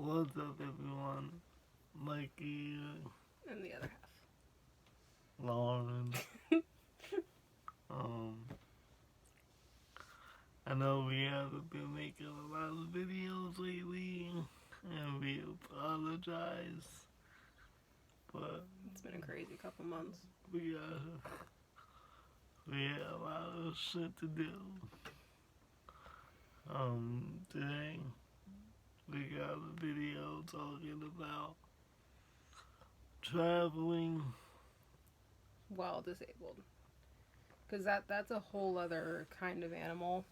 What's up, everyone? Mikey, And the other Lauren. Um, I know we haven't been making a lot of videos lately, and we apologize, but It's been a crazy couple months. we we had a lot of shit to do. Today we got a video talking about traveling. While disabled. Because that's a whole other kind of animal.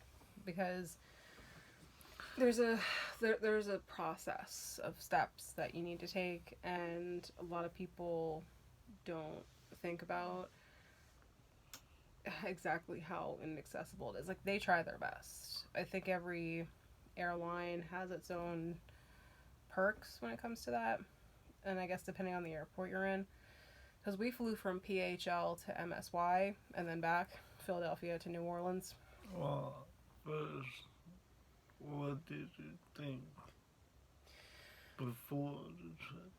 Because there's a process of steps that you need to take, and a lot of people don't think about exactly how inaccessible it is. Like, they try their best. I think every airline has its own perks when it comes to that, and I guess depending on the airport you're in. Because we flew from PHL to MSY and then back, Philadelphia to New Orleans. Well, first, what did you think before the trip?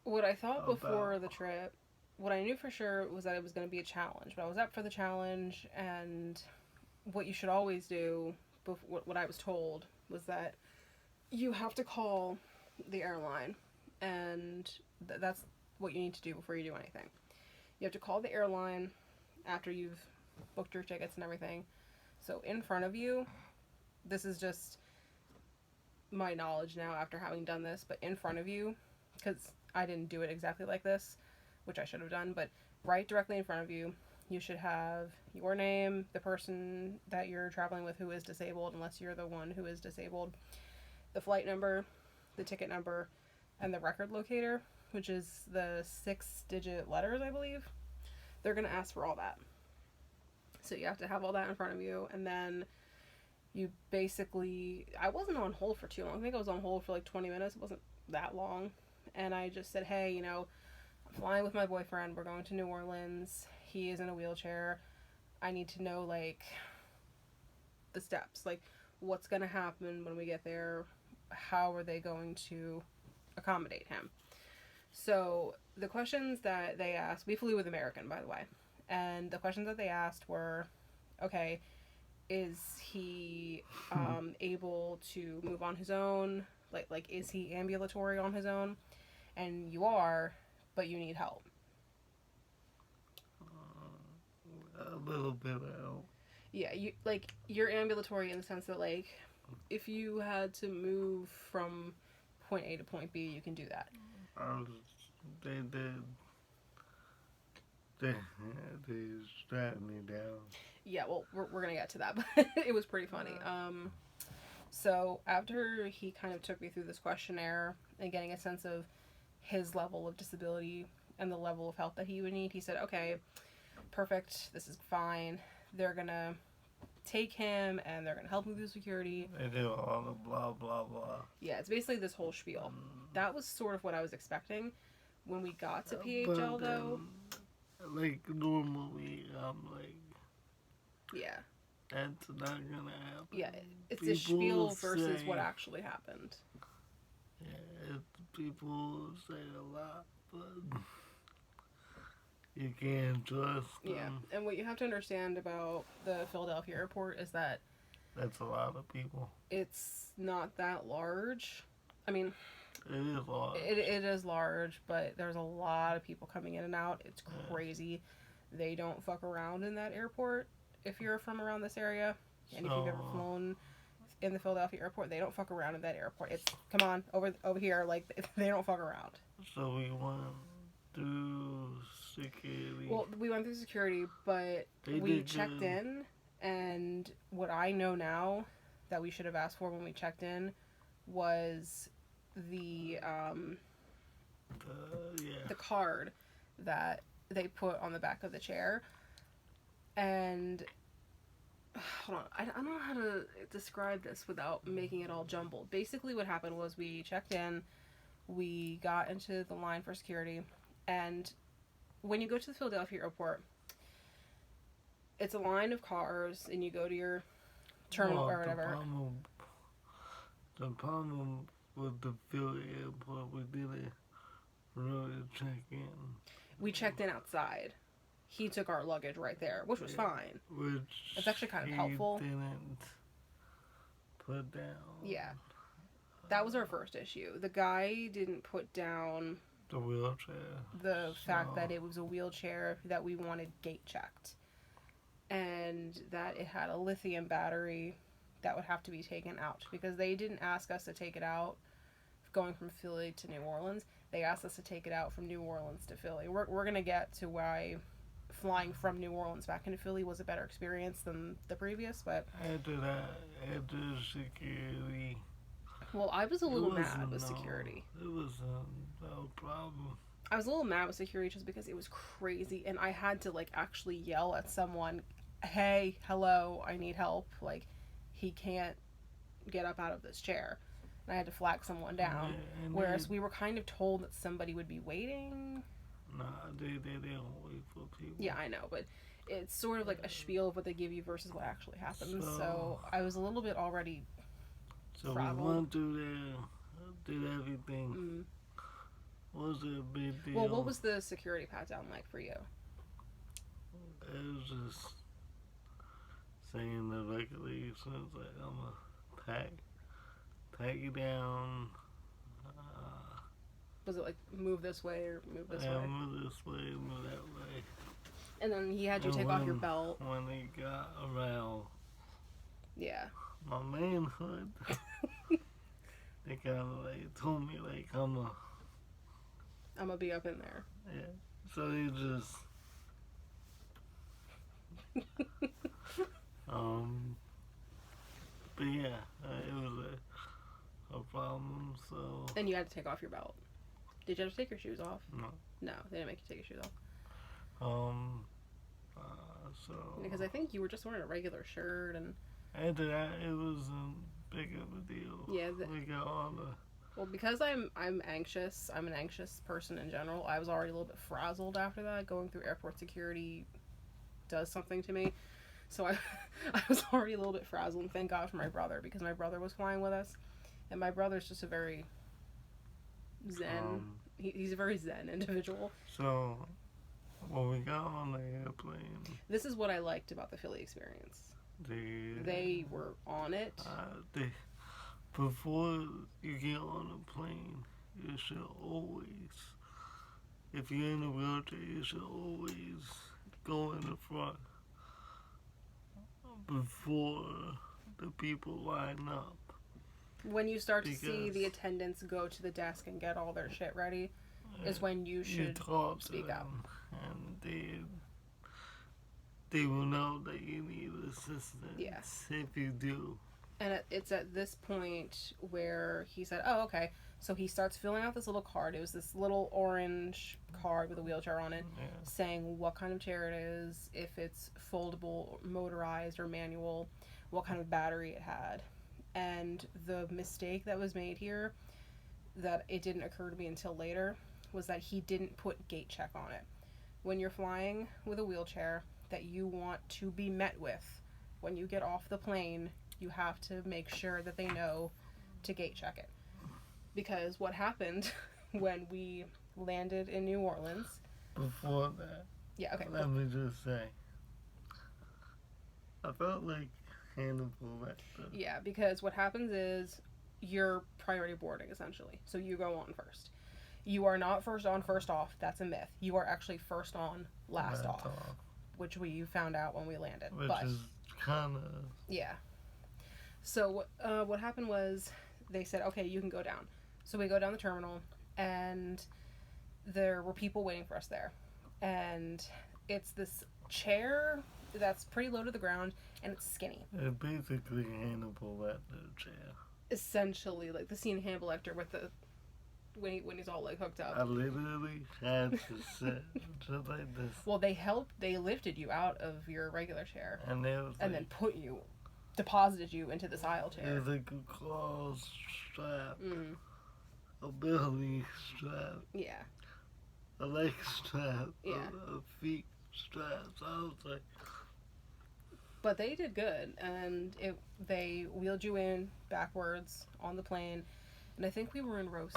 What I thought before About the trip, what I knew for sure was that it was going to be a challenge. But I was up for the challenge, and what you should always do, what I was told, was that you have to call the airline, and that's what you need to do before you do anything. You have to call the airline after you've booked your tickets and everything. So in front of you, this is just my knowledge now after having done this, but in front of you, because I didn't do it exactly like this, which I should have done, but right directly in front of you, you should have your name, the person that you're traveling with who is disabled, unless you're the one who is disabled, the flight number, the ticket number, and the record locator, which is the 6-digit letters, I believe. They're going to ask for all that. So you have to have all that in front of you, and then you basically, I wasn't on hold for too long. I think I was on hold for like 20 minutes. It wasn't that long. And I just said, hey, I'm flying with my boyfriend. We're going to New Orleans. He is in a wheelchair. I need to know, like, the steps. Like, what's going to happen when we get there? How are they going to accommodate him? So the questions that they asked, we flew with American, by the way. And the questions that they asked were, okay, is he able to move on his own? Like, is he ambulatory on his own? And you are, but you need help. a little bit out. Yeah, you're ambulatory in the sense that, like, if you had to move from point A to point B, you can do that. They did. They strapped me down. Yeah, well, we're gonna get to that, but it was pretty funny. So after he kind of took me through this questionnaire and getting a sense of his level of disability and the level of help that he would need, he said, okay, perfect, this is fine. They're gonna take him and they're gonna help him through security. They do all the blah blah blah. Yeah, it's basically this whole spiel. That was sort of what I was expecting. When we got to PHL, though, like normally, I'm like, yeah, that's not gonna happen. yeah, it's the spiel versus what actually happened. Yeah, people say a lot, but you can't trust them. Yeah, and what you have to understand about the Philadelphia airport is that that's a lot of people. It's not that large. I mean, it is large. It is large, but there's a lot of people coming in and out. It's crazy. Yeah. They don't fuck around in that airport. If you're from around this area, and if you've ever flown in the Philadelphia airport, they don't fuck around in that airport. It's, come on, over here, like, they don't fuck around. So we went through security. Well, we went through security, but we checked in, and what I know now that we should have asked for when we checked in was the card that they put on the back of the chair. And hold on, I don't know how to describe this without making it all jumbled. Basically what happened was we checked in, we got into the line for security, and when you go to the Philadelphia airport, it's a line of cars, and you go to your terminal or whatever. The problem with the Philly airport, we didn't really check in. We checked in outside. He took our luggage right there, which was fine. Which It's actually kind of helpful. Didn't put down. Yeah. That was our first issue. The guy didn't put down the wheelchair. The fact that it was a wheelchair that we wanted gate checked. And that it had a lithium battery that would have to be taken out. Because they didn't ask us to take it out going from Philly to New Orleans. They asked us to take it out from New Orleans to Philly. We're going to get to why flying from New Orleans back into Philly was a better experience than the previous, but... After security... Well, I was a little mad with security. It was no problem. I was a little mad with security just because it was crazy, and I had to, like, actually yell at someone, hey, hello, I need help. Like, he can't get up out of this chair. And I had to flag someone down. Yeah, whereas we were kind of told that somebody would be waiting. Nah, they don't wait for people. Yeah, I know, but it's sort of like a spiel of what they give you versus what actually happens. So I was a little bit already frazzled. We went through there, did everything. Mm. Was it a big deal? Well, what was the security pat down like for you? It was just saying the regulations, like I'm gonna pack you down. Was it like move this way or move this way? Yeah, move this way, move that way. And then he had you take off your belt. When they got around, yeah, my manhood, they kind of like told me like I'm gonna be up in there. Yeah. So they just but yeah, it was a problem. So. And you had to take off your belt. Did you have to take your shoes off? No. No, they didn't make you take your shoes off. So. Because I think you were just wearing a regular shirt and. After that, it wasn't big of a deal. Yeah. We got all the. Well, because I'm anxious. I'm an anxious person in general. I was already a little bit frazzled after that. Going through airport security does something to me. So I was already a little bit frazzled. And thank God for my brother, because my brother was flying with us, and my brother's just a very zen. He's a very zen individual. So when we got on the airplane, this is what I liked about the Philly experience. They were on it. Before you get on a plane, you should always, if you're in a wheelchair, you should always go in the front before the people line up. When you start to see the attendants go to the desk and get all their shit ready, is when you should speak up. And they will know that you need assistance. Yes. If you do. And it's at this point where he said, oh, okay. So he starts filling out this little card. It was this little orange card with a wheelchair on it, saying what kind of chair it is, if it's foldable, motorized, or manual, what kind of battery it had. And the mistake that was made here, that it didn't occur to me until later, was that he didn't put gate check on it. When you're flying with a wheelchair that you want to be met with, when you get off the plane, you have to make sure that they know to gate check it. Because what happened when we landed in New Orleans... Before that... Yeah, okay. Let me just say, I felt like Hannibal Lecter. Yeah, because what happens is you're priority boarding, essentially. So you go on first. You are not first on, first off. That's a myth. You are actually first on, last off. Which we found out when we landed. Which is kind of... Yeah. So what happened was they said, okay, you can go down. So we go down the terminal, and there were people waiting for us there. And it's this chair that's pretty low to the ground, and it's skinny. It's basically Hannibal Lecter chair. Essentially, like the scene in Hannibal Lecter with the when he's all like hooked up. I literally had to sit just like this. Well, they lifted you out of your regular chair, and then deposited you into this aisle chair. There's like a claw strap, a belly strap, a leg strap, a feet strap. So I was like, but they did good, and they wheeled you in backwards on the plane, And I think we were in row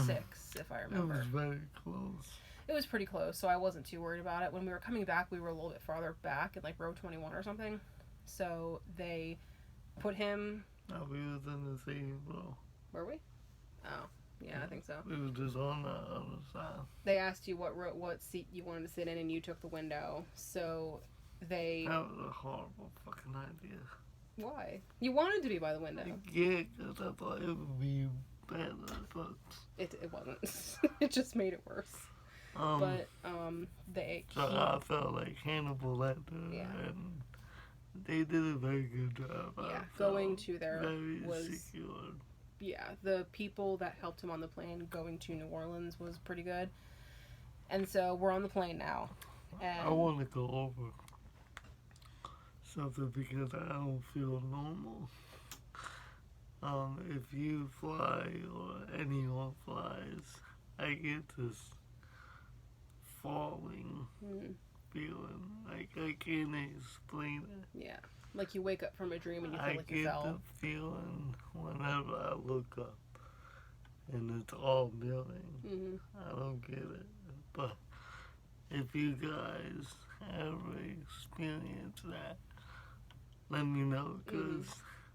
6, if I remember. It was very close. It was pretty close, so I wasn't too worried about it. When we were coming back, we were a little bit farther back in like row 21 or something. So they put him... No, we was in the same row. Were we? Oh, yeah, I think so. We were just on the other side. They asked you what seat you wanted to sit in, and you took the window. So they... That was a horrible fucking idea. Why? You wanted to be by the window. Yeah, because I thought it would be better, but... It wasn't. It just made it worse. But So I felt like Hannibal Lecter, and they did a very good job. Yeah, going to there was secure. Yeah, the people that helped him on the plane going to New Orleans was pretty good. And so we're on the plane now. And I want to go over something because I don't feel normal. If you fly or anyone flies, I get this falling feeling. Like I can't explain it. Yeah. Like you wake up from a dream and you feel like you fell. I get the feeling whenever I look up and it's all building. I don't get it. But if you guys ever experience that, let me know, because,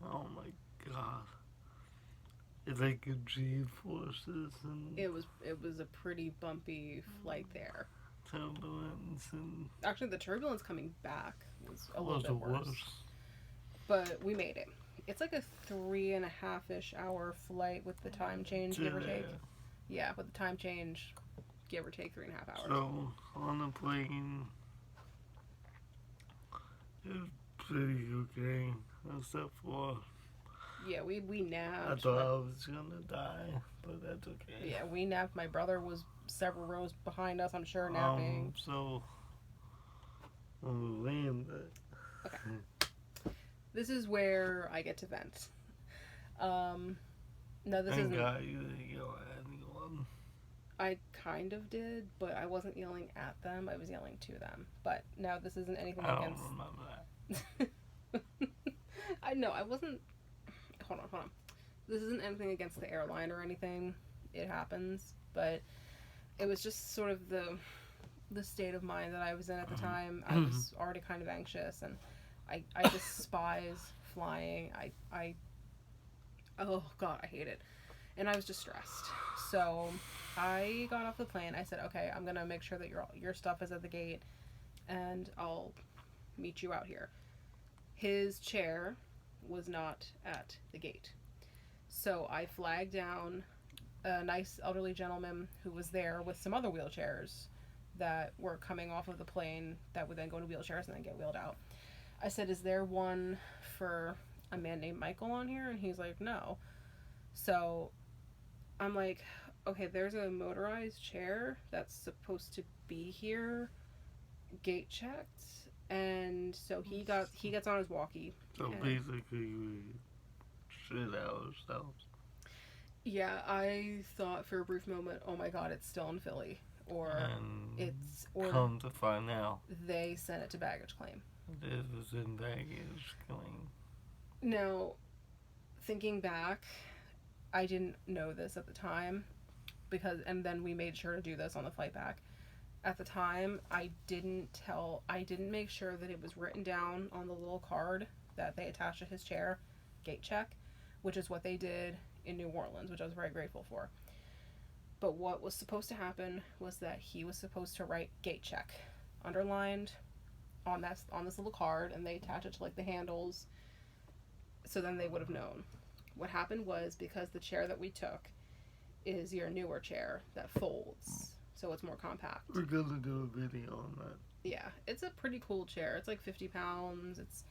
oh my God. It's like a G-forces and... It was a pretty bumpy flight there. Turbulence and... Actually, the turbulence coming back was a little bit worse. But we made it. It's like a 3.5-ish hour flight with the time change, give or take. Yeah, with the time change, give or take 3.5 hours. So, on the plane, it was pretty okay, except for... Yeah, we napped. I thought I was gonna die, but that's okay. Yeah, we napped. My brother was several rows behind us, I'm sure, napping. So, on the land, okay. This is where I get to vent. No, this isn't... You didn't yell at anyone. I kind of did, but I wasn't yelling at them. I was yelling to them. But no, this isn't anything against... I don't remember that. I know, I wasn't... Hold on. This isn't anything against the airline or anything. It happens. But it was just sort of the state of mind that I was in at the time. I was already kind of anxious, and I despise flying. Oh God, I hate it. And I was just stressed. So I got off the plane. I said, okay, I'm going to make sure that your stuff is at the gate, and I'll meet you out here. His chair was not at the gate. So I flagged down a nice elderly gentleman who was there with some other wheelchairs that were coming off of the plane that would then go into wheelchairs and then get wheeled out. I said, is there one for a man named Michael on here? And he's like, no. So I'm like, okay, there's a motorized chair that's supposed to be here, gate checked. And so he gets on his walkie. So basically we shit ourselves. Yeah, I thought for a brief moment, oh my God, it's still in Philly. Or come to find out, they sent it to baggage claim. This was in baggage claim. Now, thinking back, I didn't know this at the time, and then we made sure to do this on the flight back. At the time, I didn't make sure that it was written down on the little card that they attached to his chair, gate check, which is what they did in New Orleans, which I was very grateful for. But what was supposed to happen was that he was supposed to write gate check underlined on this little card, and they attach it to like the handles, so then they would have known. What happened was, because the chair that we took is your newer chair that folds, so it's more compact. We're gonna do a video on that. Yeah, it's a pretty cool chair. It's like 50 pounds. It's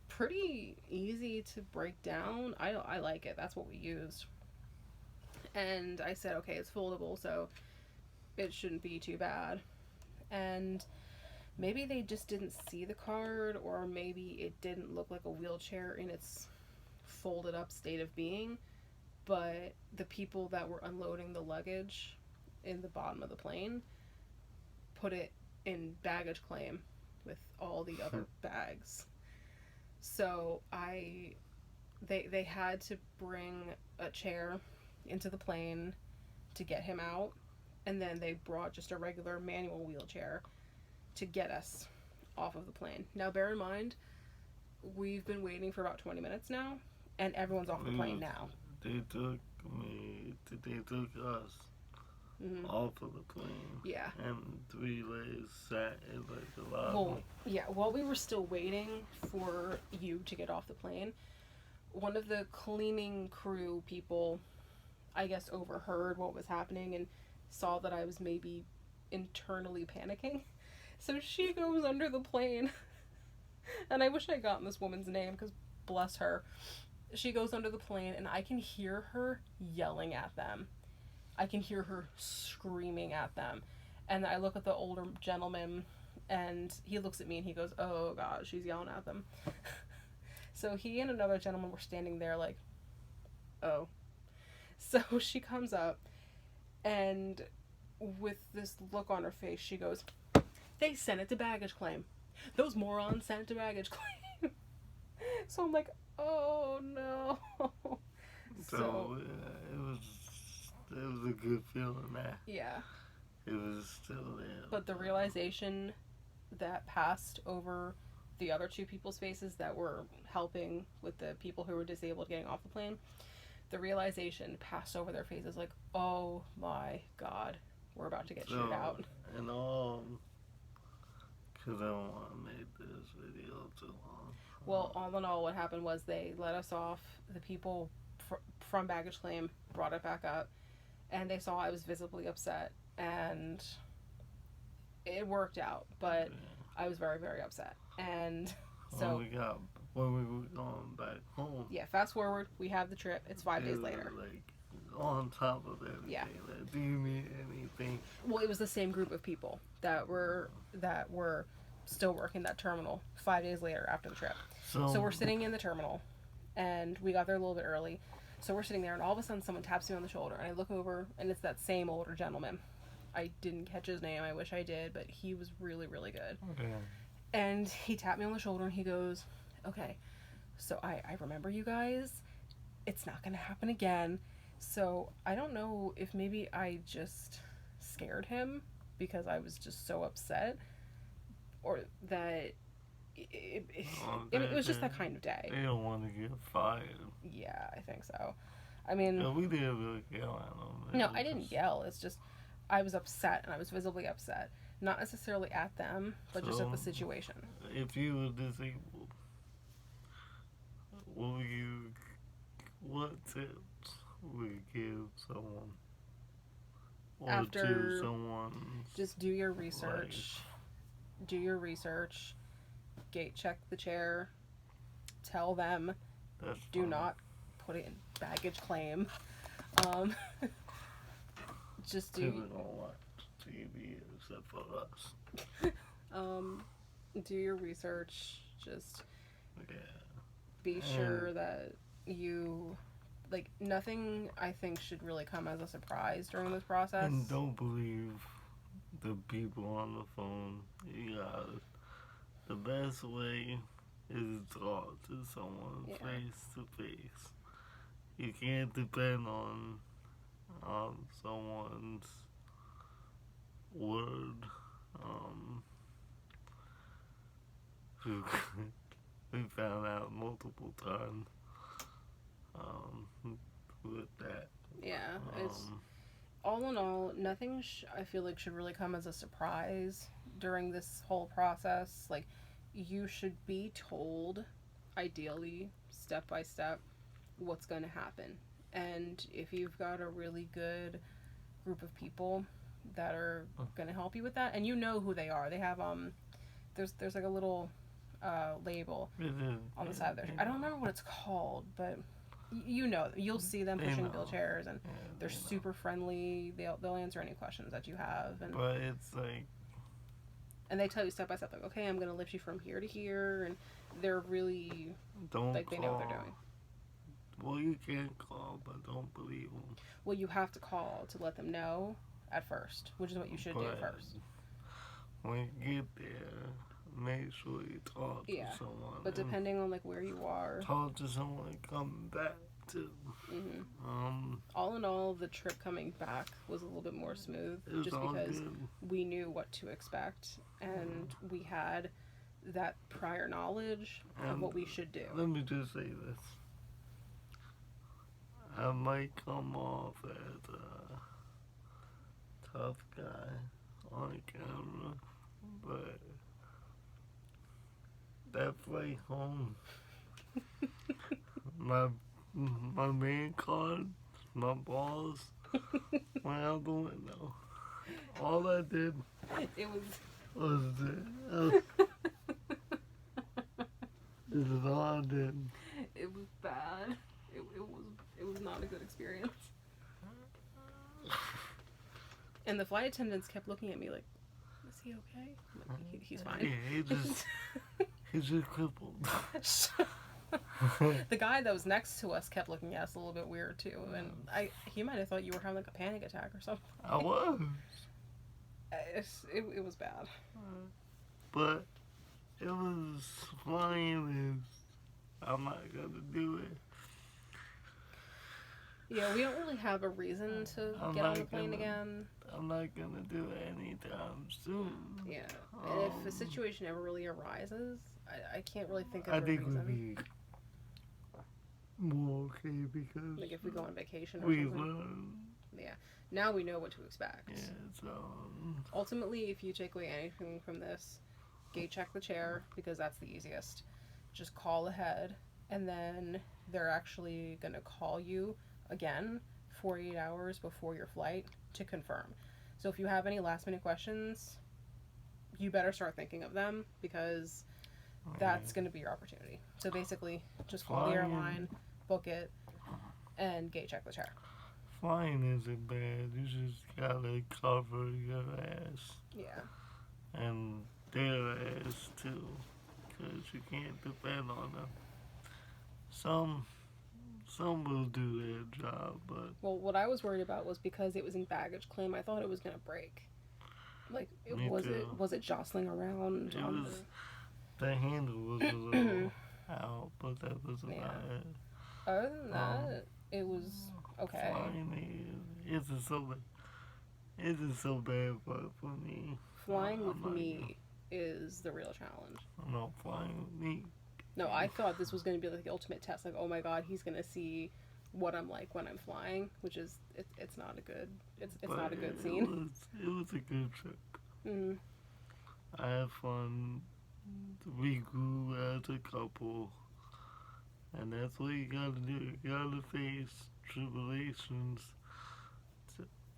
pretty easy to break down. I like it. That's what we used. And I said, okay, it's foldable, so it shouldn't be too bad. And maybe they just didn't see the card, or maybe it didn't look like a wheelchair in its folded up state of being. But the people that were unloading the luggage in the bottom of the plane put it in baggage claim with all the other bags. So they had to bring a chair into the plane to get him out, and then they brought just a regular manual wheelchair to get us off of the plane. Now, bear in mind, we've been waiting for about 20 minutes now, and everyone's off the plane now. They took us off of the plane. Yeah. And 3 ladies sat in like the lobby. Well, yeah, while we were still waiting for you to get off the plane, one of the cleaning crew people, I guess, overheard what was happening and saw that I was maybe internally panicking. So she goes under the plane, and I wish I'd gotten this woman's name, because bless her. She goes under the plane, and I can hear her yelling at them. I can hear her screaming at them. And I look at the older gentleman, and he looks at me, and he goes, oh, God, she's yelling at them. So he and another gentleman were standing there like, oh. So she comes up, and with this look on her face, she goes, they sent it to baggage claim. Those morons sent it to baggage claim. So I'm like, oh no. So it was a good feeling that. Yeah. It was still there. But the realization that passed over the other two people's faces that were helping with the people who were disabled getting off the plane, the realization passed over their faces like, oh my God, we're about to get shit out. And all, because I don't want to make this video too long. Well, all in all, what happened was they let us off. The people from baggage claim brought it back up, and they saw I was visibly upset, and it worked out, but I was very, very upset. And so when we were going back home. Yeah, fast forward, we have the trip. It's 5 days later. Like, on top of everything. Yeah. Like, do you need anything? Well, it was the same group of people that were still working that terminal 5 days later after the trip. So we're sitting in the terminal, and we got there a little bit early. So we're sitting there, and all of a sudden someone taps me on the shoulder, and I look over, and it's that same older gentleman. I didn't catch his name. I wish I did, but he was really, really good. Okay. And he tapped me on the shoulder, and he goes, okay, so I remember you guys. It's not going to happen again. So I don't know if maybe I just scared him because I was just so upset, or that it was just that kind of day. They don't want to get fired. Yeah, I think so. I mean... No, we didn't really yell at them. No, I didn't yell. It's just I was upset, and I was visibly upset. Not necessarily at them, but just at the situation. If you were disabled, what tips would you give someone? Or After to someone? Just do your research. Do your research. Gate check the chair. Tell them. Do not put it in baggage claim. Just do. People don't watch TV except for us. Do your research. Just Yeah. be sure that you, like, nothing I think should really come as a surprise during this process. And don't believe the people on the phone. You got the best way is to talk to someone face to face. You can't depend on someone's word. We found out multiple times with that. Yeah, it's all in all, nothing I feel like should really come as a surprise during this whole process. Like, you should be told, ideally, step by step, what's going to happen. And if you've got a really good group of people that are going to help you with that, and you know who they are. They have there's like a little label on the side of their. I don't remember what it's called, but you know, you'll see them pushing wheelchairs, and they're super friendly. They'll answer any questions that you have, and but it's like, and they tell you step by step, like, okay, I'm gonna lift you from here to here, and they're really like they know what they're doing. Well, you can call, but don't believe them. Well, you have to call to let them know at first, which is what you should do first. When you get there, make sure you talk to someone. But depending on like where you are, talk to someone and come back. too. All in all, the trip coming back was a little bit more smooth, It was just all because good. we knew what to expect and we had that prior knowledge of And what we should do. let me just say this. I might come off as a tough guy on camera, but that flight home, my main card, my balls went out the window. All I did It was this is all I did. was bad. It was not a good experience. And the flight attendants kept looking at me like, "Is he okay?" I'm like, he's fine. Yeah, he's just crippled. The guy that was next to us kept looking at us a little bit weird too, and he might have thought you were having like a panic attack or something. I was. It was bad. But it was flying is I'm not gonna do it. Yeah, we don't really have a reason to get on the plane again. I'm not gonna do it anytime soon. Yeah, and if a situation ever really arises, I can't really think of a I think reason. we'd be more okay because Like if we go on vacation or we something. learn. Yeah, now we know what to expect. Yeah, so Ultimately, if you take away anything from this, gate check the chair because that's the easiest. Just call ahead, and then they're actually gonna call you again 48 hours before your flight to confirm. So if you have any last minute questions, you better start thinking of them because that's going to be your opportunity. So basically, just call the airline, book it, and gate check the chair. Flying isn't bad. You just gotta cover your ass. Yeah. And their ass too, because you can't depend on them. Some will do their job, but Well, what I was worried about was because it was in baggage claim. I thought it was gonna break. Like, was it jostling around? It was. The handle was a little out, but that was about it. Other than that, it was okay. Flying isn't so bad, but for me, flying with me is the real challenge. No, flying with me. No, I thought this was going to be like the ultimate test. Like, oh my god, he's going to see what I'm like when I'm flying, which is it's not a good not a good scene. It was a good trip. Mm-hmm. I had fun. We grew as a couple, and that's what you gotta do. You gotta face tribulations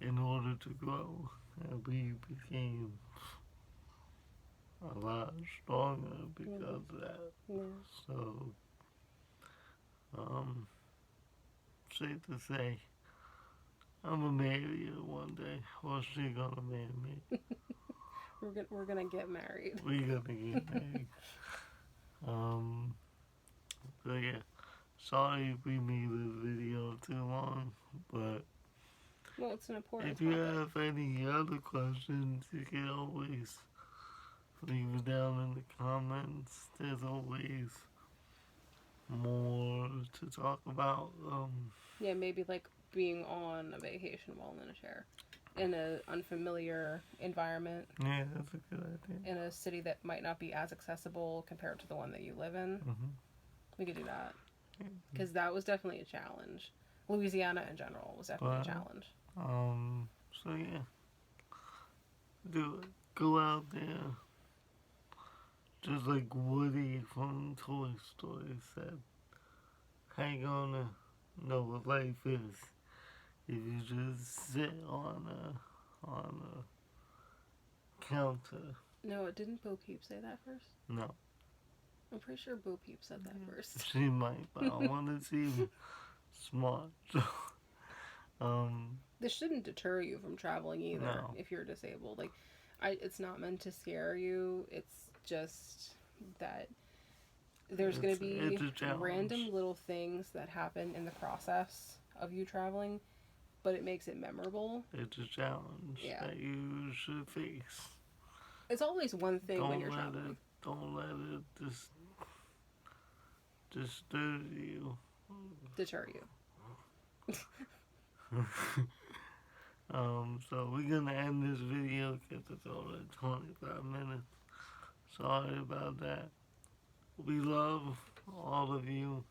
in order to grow, and we became a lot stronger because of that. Yeah. So, safe to say, I'm gonna marry her one day, or she gonna marry me. We're gonna get married. We gonna get married. So yeah, sorry if we made this video too long, but Well, it's an important if you topic. have any other questions, you can always leave it down in the comments. There's always more to talk about. Yeah, maybe like being on a vacation while in a chair. In an unfamiliar environment. Yeah, that's a good idea. In a city that might not be as accessible compared to the one that you live in. Mm-hmm. We could do that. Because that was definitely a challenge. Louisiana in general was definitely a challenge. So yeah. Do it. Go out there. Just like Woody from Toy Story said. How you gonna know what life is if you just sit on a counter? No, didn't Bo Peep say that first? No. I'm pretty sure Bo Peep said that first. She might, but I want to see smart. This shouldn't deter you from traveling either. No. If you're disabled. Like, it's not meant to scare you. It's just that there's going to be random little things that happen in the process of you traveling, but it makes it memorable. It's a challenge that you should face. It's always one thing when you're traveling. Don't let it disturb you. Deter you. So we're gonna end this video because it's already 25 minutes. Sorry about that. We love all of you.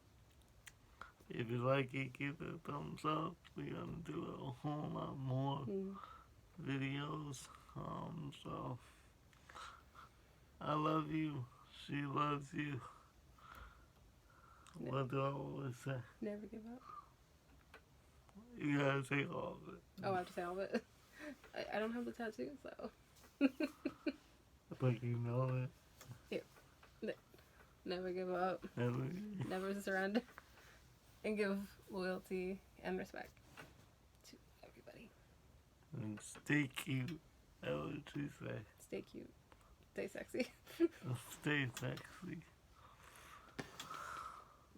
If you like it, give it a thumbs up. We're gonna do a whole lot more videos. So I love you. She loves you. What do I always say? Never give up. You gotta say all of it. Oh, I have to say all of it. I don't have the tattoo, so. But you know it. Yeah. Never give up. Never. Never surrender. And give loyalty and respect to everybody. And stay cute. That's what you say. Stay cute. Stay sexy. Stay sexy.